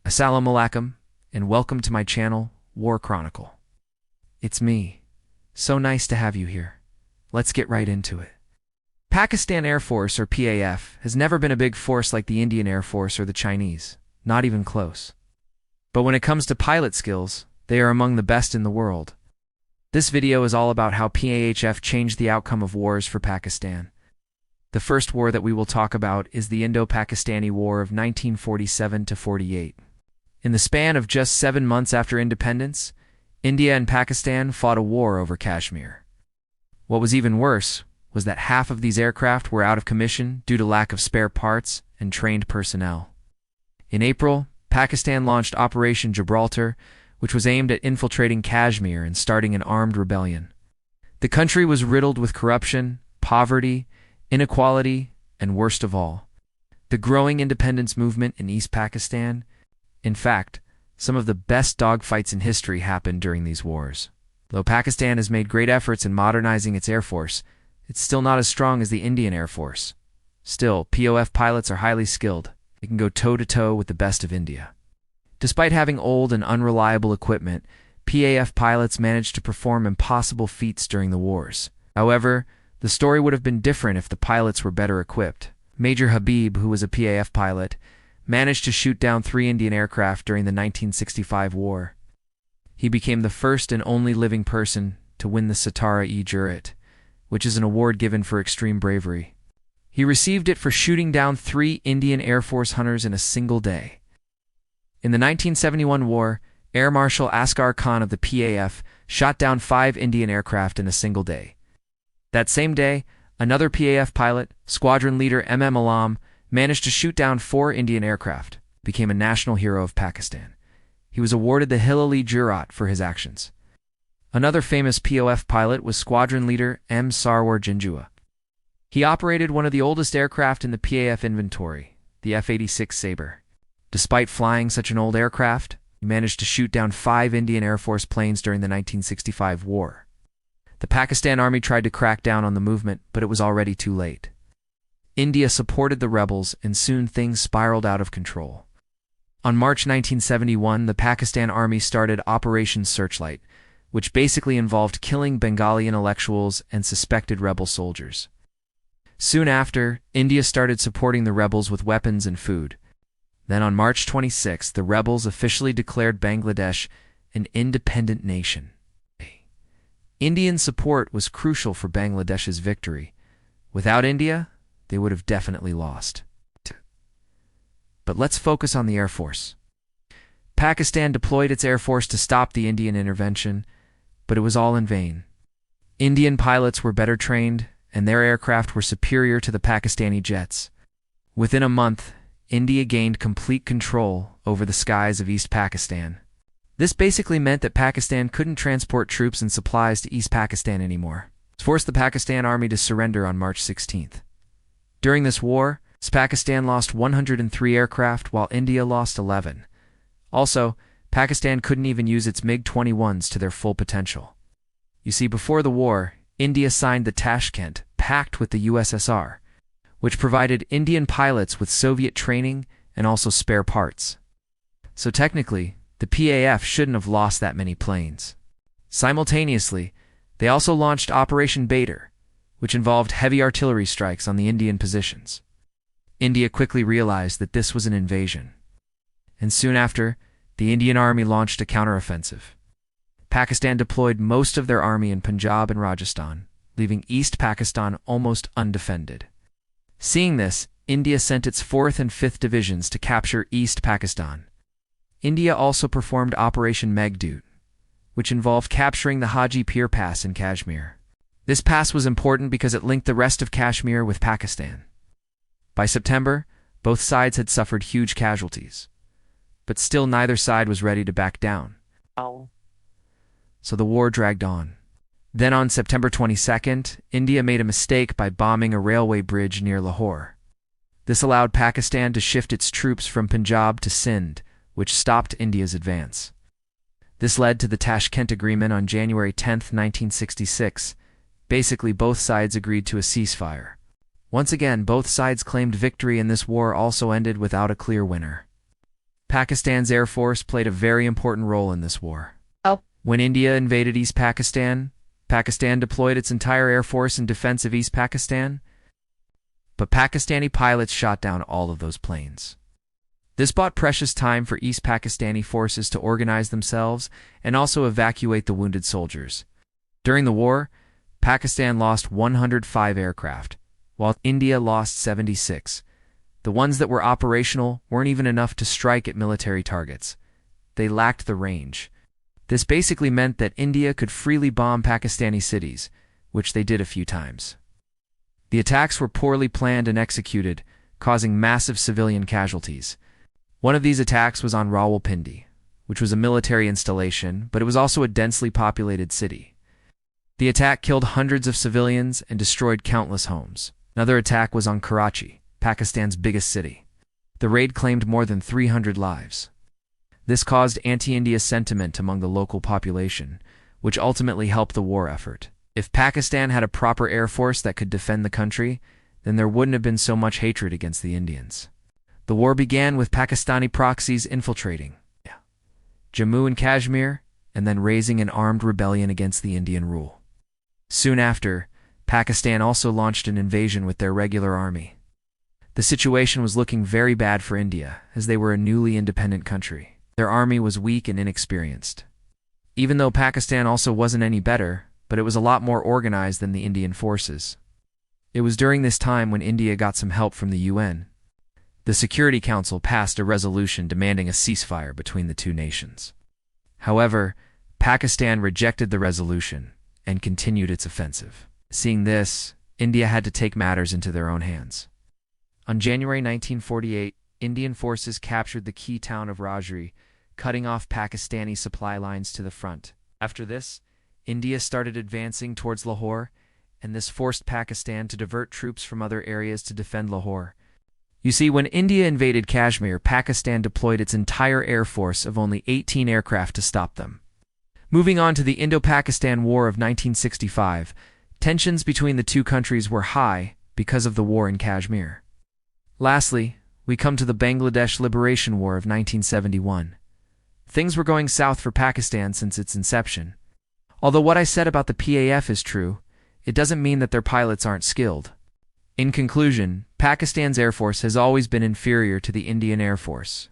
Assalamu alaikum, and welcome to my channel, WarChronicle. It's me. So nice to have you here. Let's get right into it. Pakistan Air Force, or PAF, has never been a big force like the Indian Air Force or the Chinese, not even close. But when it comes to pilot skills, they are among the best in the world. This video is all about how PAF changed the outcome of wars for Pakistan. The first war that we will talk about is the Indo-Pakistani War of 1947–48. In the span of just 7 months after independence, India and Pakistan fought a war over Kashmir. What was even worse was that half of these aircraft were out of commission due to lack of spare parts and trained personnel. In April, Pakistan launched Operation Gibraltar, which was aimed at infiltrating Kashmir and starting an armed rebellion. The country was riddled with corruption, poverty, inequality, and worst of all, the growing independence movement in East Pakistan. In fact, some of the best dogfights in history happened during these wars. Though Pakistan has made great efforts in modernizing its air force, it's still not as strong as the Indian Air Force. Still, PAF pilots are highly skilled. They can go toe-to-toe with the best of India. Despite having old and unreliable equipment, PAF pilots managed to perform impossible feats during the wars. However, the story would have been different if the pilots were better equipped. Major Habib, who was a PAF pilot, managed to shoot down 3 Indian aircraft during the 1965 war. He became the first and only living person to win the Satara-e-Jur'at, which is an award given for extreme bravery. He received it for shooting down 3 Indian Air Force hunters in a single day. In the 1971 war, Air Marshal Asghar Khan of the PAF shot down 5 Indian aircraft in a single day. That same day, another PAF pilot, Squadron Leader Alam, managed to shoot down 4 Indian aircraft, became a national hero of Pakistan. He was awarded the Hilal-e-Jur'at for his actions. Another famous PAF pilot was Squadron Leader M. Sarwar Jinjua. He operated one of the oldest aircraft in the PAF inventory, the F-86 Sabre. Despite flying such an old aircraft, he managed to shoot down 5 Indian Air Force planes during the 1965 war. The Pakistan Army tried to crack down on the movement, but it was already too late. India supported the rebels, and soon things spiraled out of control. On March 1971, the Pakistan Army started Operation Searchlight, which basically involved killing Bengali intellectuals and suspected rebel soldiers. Soon after, India started supporting the rebels with weapons and food. Then on March 26, the rebels officially declared Bangladesh an independent nation. Indian support was crucial for Bangladesh's victory. Without India, they would have definitely lost. But let's focus on the Air Force. Pakistan deployed its Air Force to stop the Indian intervention, but it was all in vain. Indian pilots were better trained, and their aircraft were superior to the Pakistani jets. Within a month, India gained complete control over the skies of East Pakistan. This basically meant that Pakistan couldn't transport troops and supplies to East Pakistan anymore. This forced the Pakistan Army to surrender on March 16th. During this war, Pakistan lost 103 aircraft while India lost 11. Also, Pakistan couldn't even use its MiG-21s to their full potential. You see, before the war, India signed the Tashkent Pact with the USSR, which provided Indian pilots with Soviet training and also spare parts. So technically, the PAF shouldn't have lost that many planes. Simultaneously, they also launched Operation Badr, which involved heavy artillery strikes on the Indian positions. India quickly realized that this was an invasion. And soon after, the Indian Army launched a counteroffensive. Pakistan deployed most of their army in Punjab and Rajasthan, leaving East Pakistan almost undefended. Seeing this, India sent its 4th and 5th divisions to capture East Pakistan. India also performed Operation Meghdoot, which involved capturing the Haji Pir Pass in Kashmir. This pass was important because it linked the rest of Kashmir with Pakistan. By September, both sides had suffered huge casualties, but still neither side was ready to back down. So the war dragged on. Then on September 22nd, India made a mistake by bombing a railway bridge near Lahore. This allowed Pakistan to shift its troops from Punjab to Sindh, which stopped India's advance. This led to the Tashkent Agreement on January 10, 1966. Basically, both sides agreed to a ceasefire. Once again, both sides claimed victory, and this war also ended without a clear winner. Pakistan's Air Force played a very important role in this war. Oh. When India invaded East Pakistan, Pakistan deployed its entire air force in defense of East Pakistan, but Pakistani pilots shot down all of those planes. This bought precious time for East Pakistani forces to organize themselves and also evacuate the wounded soldiers. During the war, Pakistan lost 105 aircraft, while India lost 76. The ones that were operational weren't even enough to strike at military targets. They lacked the range. This basically meant that India could freely bomb Pakistani cities, which they did a few times. The attacks were poorly planned and executed, causing massive civilian casualties. One of these attacks was on Rawalpindi, which was a military installation, but it was also a densely populated city. The attack killed hundreds of civilians and destroyed countless homes. Another attack was on Karachi, Pakistan's biggest city. The raid claimed more than 300 lives. This caused anti-India sentiment among the local population, which ultimately helped the war effort. If Pakistan had a proper air force that could defend the country, then there wouldn't have been so much hatred against the Indians. The war began with Pakistani proxies infiltrating Jammu and Kashmir, and then raising an armed rebellion against the Indian rule. Soon after, Pakistan also launched an invasion with their regular army. The situation was looking very bad for India, as they were a newly independent country. Their army was weak and inexperienced. Even though Pakistan also wasn't any better, but it was a lot more organized than the Indian forces. It was during this time when India got some help from the UN. The Security Council passed a resolution demanding a ceasefire between the two nations. However, Pakistan rejected the resolution and continued its offensive. Seeing this, India had to take matters into their own hands. On January 1948, Indian forces captured the key town of Rajri, cutting off Pakistani supply lines to the front. After this, India started advancing towards Lahore, and this forced Pakistan to divert troops from other areas to defend Lahore. You see, when India invaded Kashmir, Pakistan deployed its entire air force of only 18 aircraft to stop them. Moving on to the Indo-Pakistan War of 1965, tensions between the two countries were high because of the war in Kashmir. Lastly, we come to the Bangladesh Liberation War of 1971. Things were going south for Pakistan since its inception. Although what I said about the PAF is true, it doesn't mean that their pilots aren't skilled. In conclusion, Pakistan's Air Force has always been inferior to the Indian Air Force.